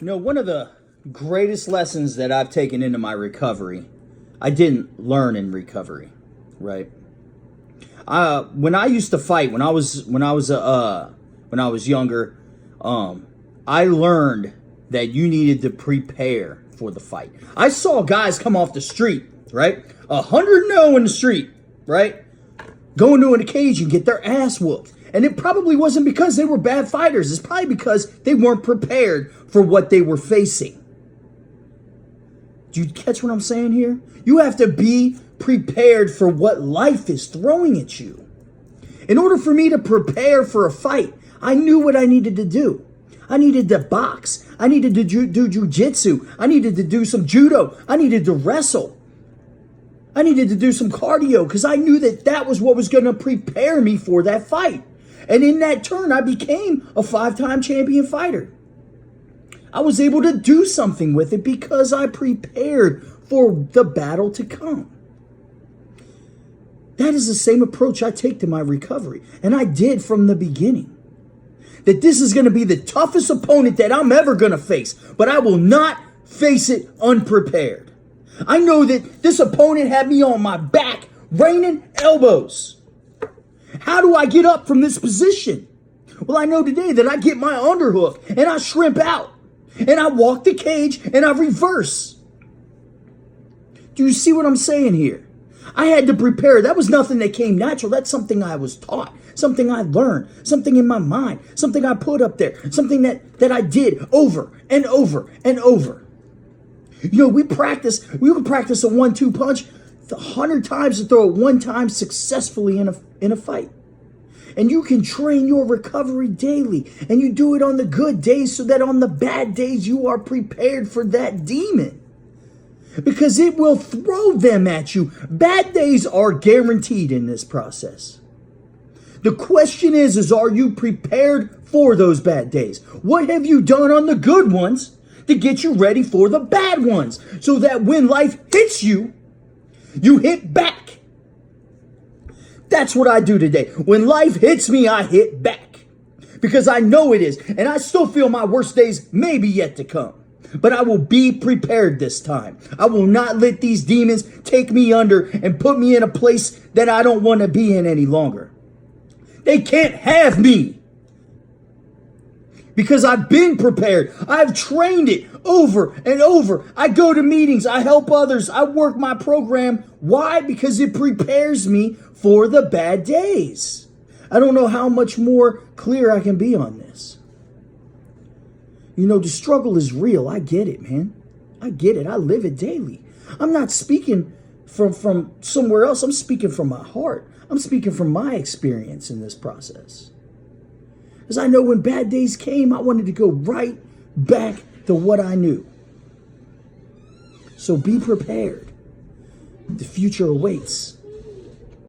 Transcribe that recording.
You know, one of the greatest lessons that I've taken into my recovery, I didn't learn in recovery, right? When I used to fight, when I was younger, I learned that you needed to prepare for the fight. I saw guys come off the street, right? 100-0 in the street, right? Go into a cage and get their ass whooped. And it probably wasn't because they were bad fighters. It's probably because they weren't prepared for what they were facing. Do you catch what I'm saying here? You have to be prepared for what life is throwing at you. In order for me to prepare for a fight, I knew what I needed to do. I needed to box. I needed to do jujitsu. I needed to do some judo. I needed to wrestle. I needed to do some cardio because I knew that that was what was going to prepare me for that fight. And in that turn, I became a 5-time champion fighter. I was able to do something with it because I prepared for the battle to come. That is the same approach I take to my recovery. And I did from the beginning. That this is going to be the toughest opponent that I'm ever going to face. But I will not face it unprepared. I know that this opponent had me on my back, raining elbows. How do I get up from this position? Well, I know today that I get my underhook and I shrimp out. And I walk the cage and I reverse. Do you see what I'm saying here? I had to prepare. That was nothing that came natural. That's something I was taught. Something I learned. Something in my mind. Something I put up there. Something that I did over and over and over. You know, we would practice a 1-2 punch 100 times to throw it one time successfully in a fight. And you can train your recovery daily. And you do it on the good days so that on the bad days you are prepared for that demon. Because it will throw them at you. Bad days are guaranteed in this process. The question is are you prepared for those bad days? What have you done on the good ones to get you ready for the bad ones? So that when life hits you, you hit back. That's what I do today. When life hits me, I hit back. Because I know it is. And I still feel my worst days may be yet to come. But I will be prepared this time. I will not let these demons take me under and put me in a place that I don't want to be in any longer. They can't have me. Because I've been prepared. I've trained it over and over. I go to meetings. I help others. I work my program. Why? Because it prepares me for the bad days. I don't know how much more clear I can be on this. You know, the struggle is real. I get it, man. I get it. I live it daily. I'm not speaking from somewhere else. I'm speaking from my heart. I'm speaking from my experience in this process. Because I know when bad days came, I wanted to go right back to what I knew. So be prepared. The future awaits.